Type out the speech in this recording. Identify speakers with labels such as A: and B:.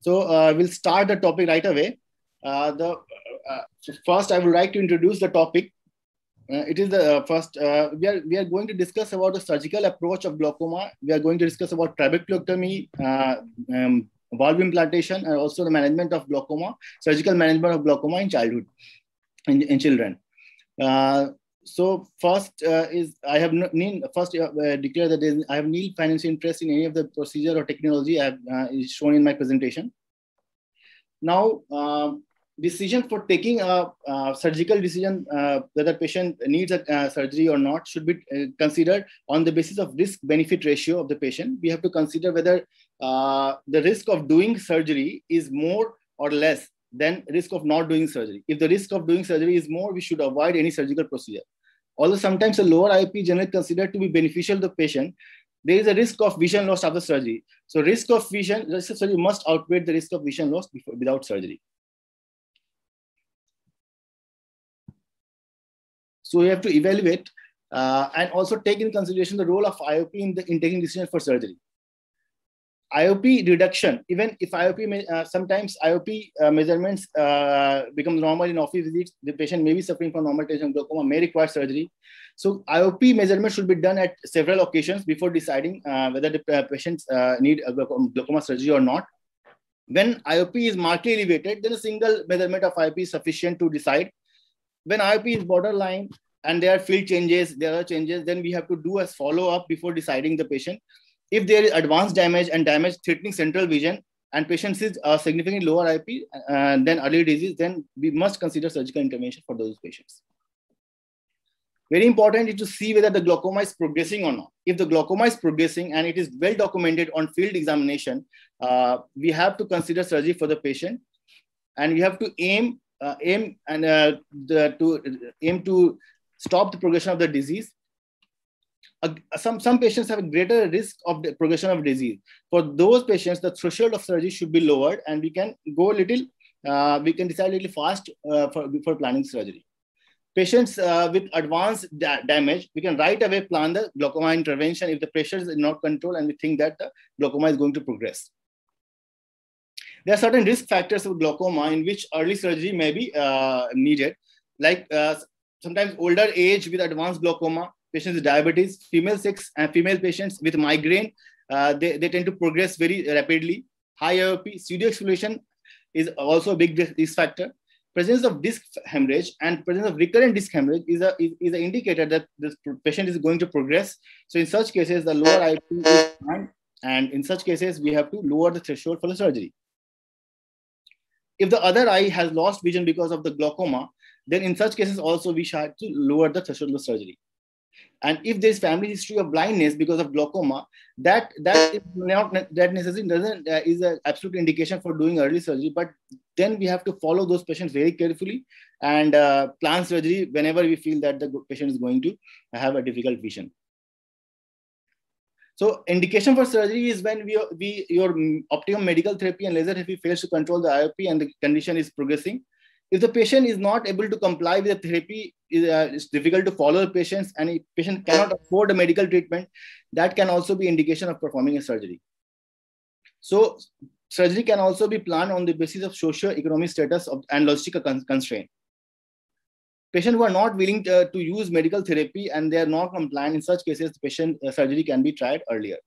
A: We'll start the topic right away. So first, I would like to introduce the topic. It is the first. We are going to discuss about the surgical approach of glaucoma. We are going to discuss about trabeculectomy, valve implantation, and also the management of glaucoma, surgical management of glaucoma in childhood, in children. So first I have declared that I have nil financial interest in any of the procedure or technology I have is shown in my presentation. Now, decision for taking a surgical decision whether patient needs a surgery or not should be considered on the basis of risk-benefit ratio of the patient. We have to consider whether the risk of doing surgery is more or less than risk of not doing surgery. If the risk of doing surgery is more, we should avoid any surgical procedure. Although sometimes a lower IOP is generally considered to be beneficial to the patient, there is a risk of vision loss after surgery. So risk of surgery must outweigh the risk of vision loss without surgery. So we have to evaluate and also take in consideration the role of IOP in taking decision for surgery. IOP reduction, even if IOP sometimes IOP measurements become normal in office visits, the patient may be suffering from normal tension glaucoma, may require surgery. So IOP measurement should be done at several occasions before deciding whether the patients need a glaucoma surgery or not. When IOP is markedly elevated, then a single measurement of IOP is sufficient to decide. When IOP is borderline and there are field changes, there are changes, then we have to do a follow-up before deciding the patient. If there is advanced damage and damage threatening central vision and patient is significantly lower IOP than early disease, then we must consider surgical intervention for those patients. Very important is to see whether the glaucoma is progressing or not. If the glaucoma is progressing and it is well documented on field examination, we have to consider surgery for the patient, and we have to aim to stop the progression of the disease. Some patients have a greater risk of the progression of disease. For those patients, the threshold of surgery should be lowered, and we can go a little, we can decide a little fast for planning surgery. Patients with advanced damage, we can right away plan the glaucoma intervention if the pressure is not controlled and we think that the glaucoma is going to progress. There are certain risk factors of glaucoma in which early surgery may be needed, like sometimes older age with advanced glaucoma, patients with diabetes, female sex and female patients with migraine, they tend to progress very rapidly. High IOP, pseudoexfoliation is also a big risk factor. Presence of disc hemorrhage and presence of recurrent disc hemorrhage is an indicator that this patient is going to progress. So in such cases, the lower IOP is planned, and in such cases, we have to lower the threshold for the surgery. If the other eye has lost vision because of the glaucoma, then in such cases also we should have to lower the threshold of surgery. And if there is family history of blindness because of glaucoma, that is not that necessarily doesn't is an absolute indication for doing early surgery. But then we have to follow those patients very carefully and plan surgery whenever we feel that the patient is going to have a difficult vision. So indication for surgery is when your optimum medical therapy and laser therapy fails to control the IOP and the condition is progressing. If the patient is not able to comply with the therapy, it's difficult to follow the patients, and if patient cannot afford a medical treatment, that can also be indication of performing a surgery. So surgery can also be planned on the basis of socio-economic status and logistical constraint. Patients who are not willing to use medical therapy and they are not compliant, in such cases, the patient surgery can be tried earlier.